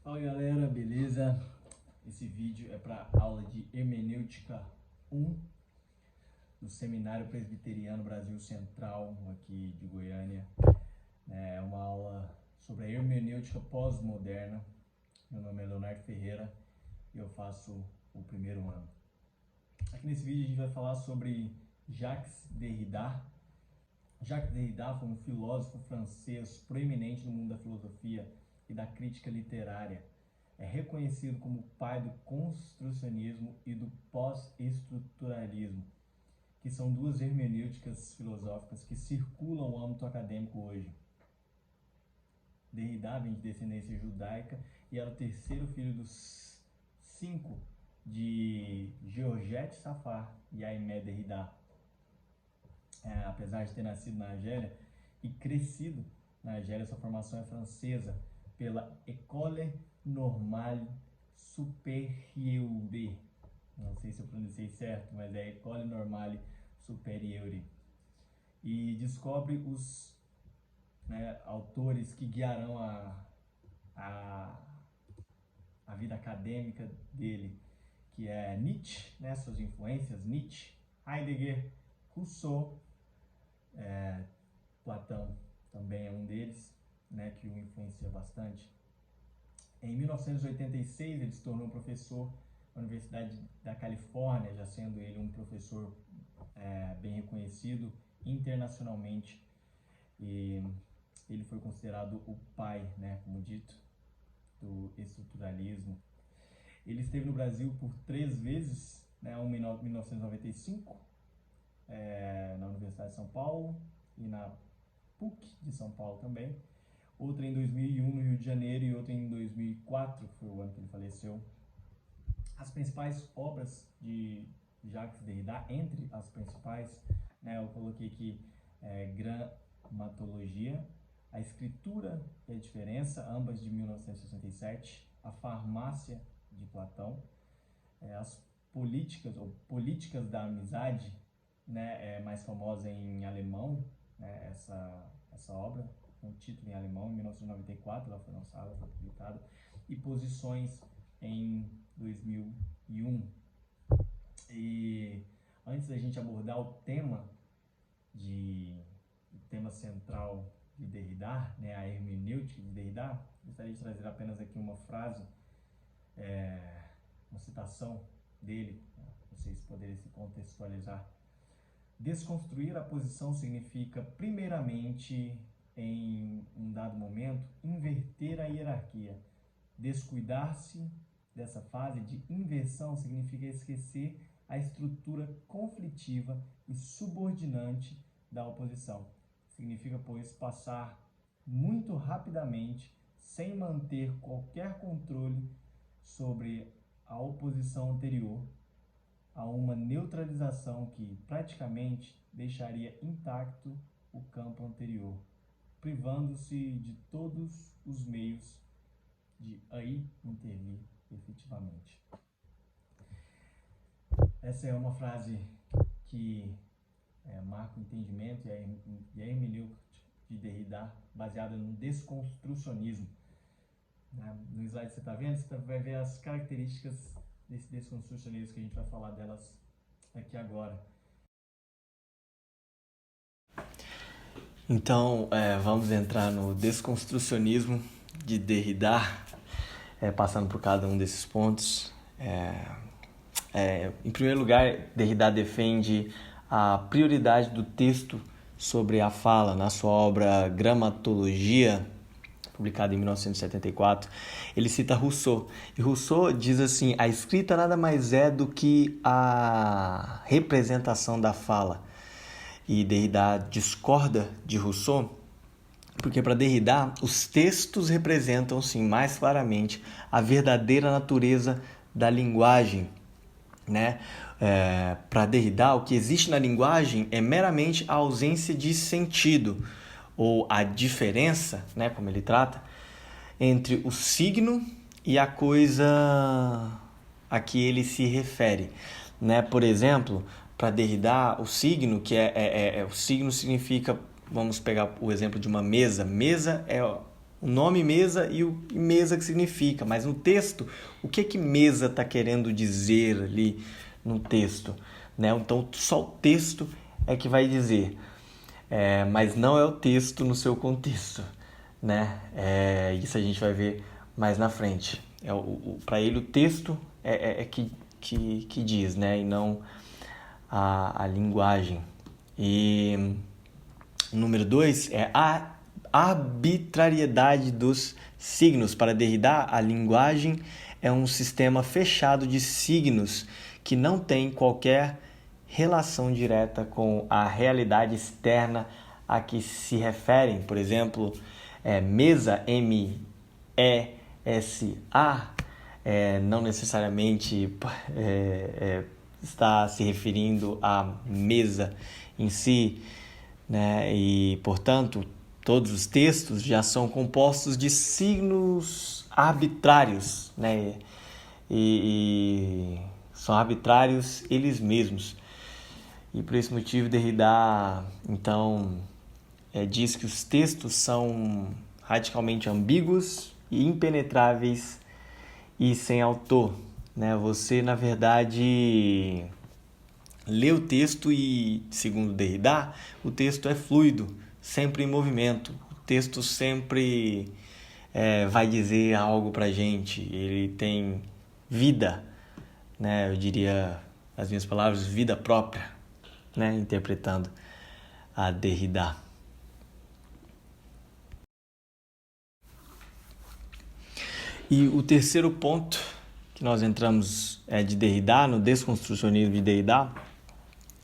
Fala galera, beleza? Esse vídeo é para aula de Hermenêutica 1 do Seminário Presbiteriano Brasil Central, aqui de Goiânia. É uma aula sobre a hermenêutica pós-moderna. Meu nome é Leonardo Ferreira e eu faço o primeiro ano. Aqui nesse vídeo a gente vai falar sobre Jacques Derrida. Jacques Derrida foi um filósofo francês proeminente no mundo da filosofia e da crítica literária. É reconhecido como o pai do construcionismo e do pós-estruturalismo, que são duas hermenêuticas filosóficas que circulam o âmbito acadêmico hoje. Derrida vem de descendência judaica e era o terceiro filho dos 5 de Georgette Safar e Aimé Derrida. Apesar de ter nascido na Argélia e crescido na Argélia, sua formação é francesa pela École Normale Supérieure. Não sei se eu pronunciei certo, mas é École Normale Supérieure. E descobre os autores que guiarão a vida acadêmica dele, que é Nietzsche, suas influências, Nietzsche, Heidegger, Rousseau, Platão também é um deles, que o influencia bastante. Em 1986 ele se tornou professor na Universidade da Califórnia, já sendo ele um professor bem reconhecido internacionalmente, e ele foi considerado o pai, como dito, do estruturalismo. Ele esteve no Brasil por 3 vezes, uma em 1995, na Universidade de São Paulo e na PUC de São Paulo também, outra em 2001 no Rio de Janeiro e outra em 2004, que foi o ano que ele faleceu. As principais obras de Jacques Derrida, entre as principais, eu coloquei aqui Gramatologia, A Escritura e a Diferença, ambas de 1967, A Farmácia de Platão, As Políticas ou Políticas da Amizade, mais famosa em alemão, essa obra, com o título em alemão, em 1994 ela foi lançada, foi publicada, e Posições em 2001. E antes da gente abordar o tema central de Derrida, a hermenêutica de Derrida, gostaria de trazer apenas aqui uma frase, uma citação dele, para vocês poderem se contextualizar. Desconstruir a posição significa, primeiramente, em um dado momento, inverter a hierarquia. Descuidar-se dessa fase de inversão significa esquecer a estrutura conflitiva e subordinante da oposição. Significa, pois, passar muito rapidamente, sem manter qualquer controle sobre a oposição anterior, a uma neutralização que praticamente deixaria intacto o campo anterior, privando-se de todos os meios de aí intervir efetivamente. Essa é uma frase que marca o entendimento e a hermenêutica de Derrida, baseada no desconstrucionismo. No slide que você está vendo, você vai ver as características desse desconstrucionismo, que a gente vai falar delas aqui agora. Então, vamos entrar no desconstrucionismo de Derrida, passando por cada um desses pontos. Em primeiro lugar, Derrida defende a prioridade do texto sobre a fala na sua obra Gramatologia, publicada em 1974. Ele cita Rousseau, e Rousseau diz assim: a escrita nada mais é do que a representação da fala. E Derrida discorda de Rousseau, porque para Derrida os textos representam, sim, mais claramente a verdadeira natureza da linguagem. Para Derrida, o que existe na linguagem é meramente a ausência de sentido, ou a diferença, como ele trata, entre o signo e a coisa a que ele se refere. Por exemplo, para Derrida, o signo, o signo significa, vamos pegar o exemplo de uma mesa. Mesa é O nome mesa e o mesa que significa. Mas no texto, o que mesa está querendo dizer ali no texto? Né? Então, só o texto é que vai dizer. Mas não é o texto no seu contexto. Né? Isso a gente vai ver mais na frente. Para ele, o texto que diz, né? E não a linguagem. E o número 2 é a arbitrariedade dos signos. Para Derrida, a linguagem é um sistema fechado de signos que não tem qualquer relação direta com a realidade externa a que se referem. Por exemplo, mesa, M-E-S-A, não necessariamente está se referindo à mesa em si, né? E, portanto, todos os textos já são compostos de signos arbitrários, né? E são arbitrários eles mesmos. E por esse motivo, Derrida, então, diz que os textos são radicalmente ambíguos e impenetráveis e sem autor, né? Você, na verdade, lê o texto e, segundo Derrida, o texto é fluido, sempre em movimento. O texto sempre vai dizer algo pra gente. Ele tem vida, né? Eu diria, as minhas palavras, vida própria, né? Interpretando a Derrida. E o terceiro ponto que nós entramos de Derrida, no desconstrucionismo de Derrida,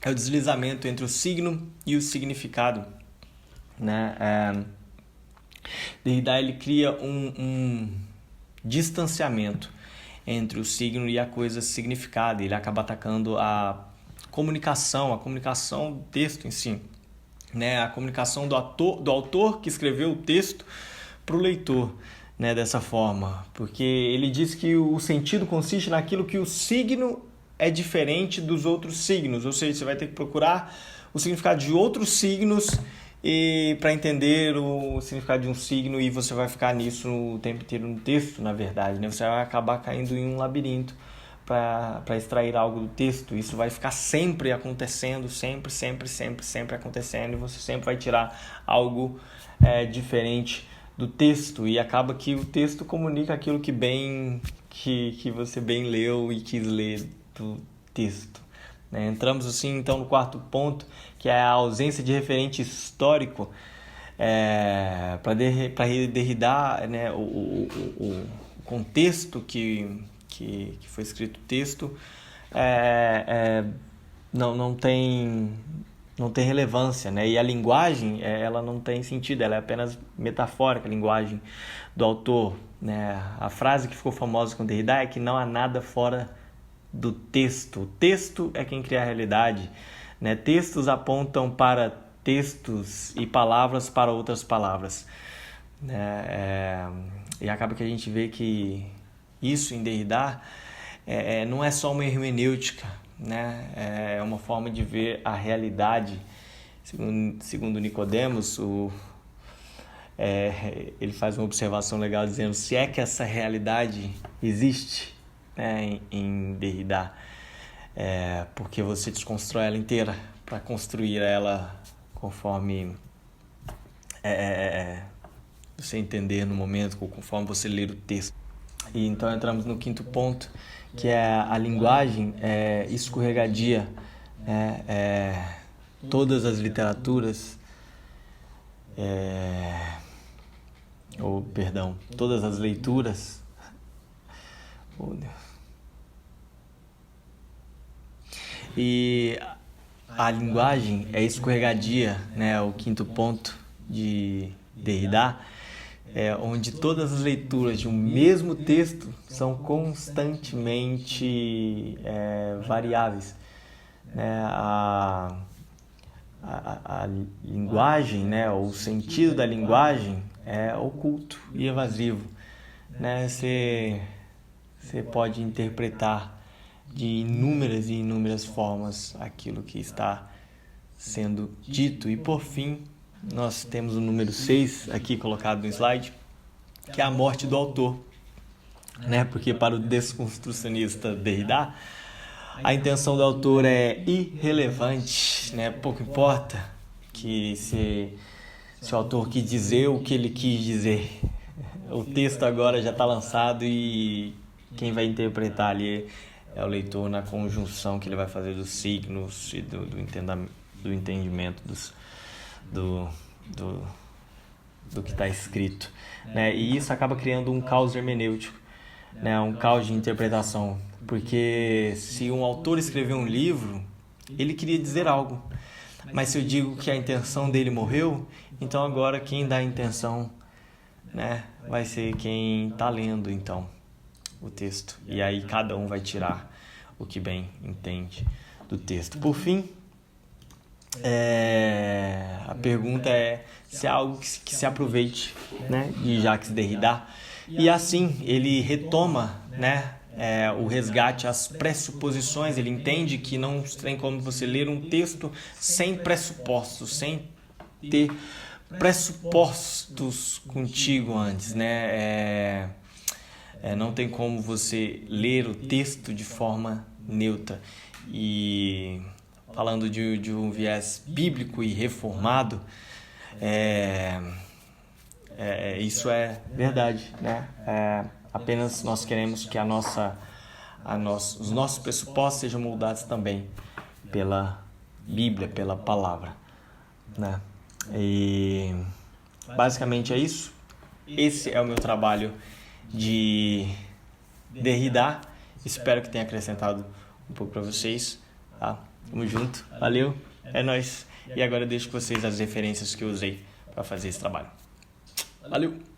é o deslizamento entre o signo e o significado, né? Derrida, ele cria um distanciamento entre o signo e a coisa significada. Ele acaba atacando a comunicação do texto em si, né? A comunicação do autor que escreveu o texto para o leitor, né? Dessa forma, porque ele diz que o sentido consiste naquilo que o signo é diferente dos outros signos, ou seja, você vai ter que procurar o significado de outros signos para entender o significado de um signo, e você vai ficar nisso o tempo inteiro no texto, na verdade, né? Você vai acabar caindo em um labirinto para extrair algo do texto. Isso vai ficar sempre acontecendo, sempre acontecendo, e você sempre vai tirar algo diferente do texto, e acaba que o texto comunica aquilo que você bem leu e quis ler do texto, né? Entramos assim então no quarto ponto, que é a ausência de referente histórico. Para Derrida, né, o contexto que foi escrito o texto não tem relevância, né? E a linguagem, ela não tem sentido, ela é apenas metafórica, a linguagem do autor, né? A frase que ficou famosa com Derrida é que não há nada fora do texto. O texto é quem cria a realidade, né? Textos apontam para textos e palavras para outras palavras, né? E acaba que a gente vê que isso em Derrida não é só uma hermenêutica, né? É uma forma de ver a realidade. Segundo Nicodemos, ele faz uma observação legal dizendo: se é que essa realidade existe, né, em Derrida, porque você desconstrói ela inteira para construir ela conforme você entender no momento, conforme você ler o texto. E então entramos no quinto ponto, que é a linguagem escorregadia. Todas as literaturas, todas as leituras, e a linguagem é escorregadia, né? O quinto ponto de Derrida, onde todas as leituras de um mesmo texto são constantemente variáveis, né? A linguagem, né? O sentido da linguagem é oculto e evasivo, né? Você pode interpretar de inúmeras e inúmeras formas aquilo que está sendo dito. E por fim, nós temos o número 6 aqui colocado no slide, que é a morte do autor, né? Porque para o desconstrucionista Derrida, a intenção do autor é irrelevante, né? Pouco importa que se o autor quis dizer o que ele quis dizer. O texto agora já está lançado e quem vai interpretar ali é o leitor na conjunção que ele vai fazer dos signos e do entendimento do que está escrito, né? E isso acaba criando um caos hermenêutico, né? Um caos de interpretação, porque se um autor escreveu um livro, ele queria dizer algo, mas se eu digo que a intenção dele morreu, então agora quem dá a intenção, né, vai ser quem está lendo então o texto, e aí cada um vai tirar o que bem entende do texto. Por fim, a pergunta é se é algo que se aproveite, né, de Jacques Derrida, e assim ele retoma, né, o resgate às pressuposições. Ele entende que não tem como você ler um texto sem pressupostos, sem ter pressupostos contigo antes, né? Não tem como você ler o texto de forma neutra. E falando de um viés bíblico e reformado, isso é verdade, né? Apenas nós queremos que os nossos pressupostos sejam moldados também pela Bíblia, pela palavra, né? E basicamente é isso. Esse é o meu trabalho de Derrida. Espero que tenha acrescentado um pouco para vocês, tá? Tamo junto, valeu, é nóis. E agora eu deixo com vocês as referências que eu usei para fazer esse trabalho. Valeu!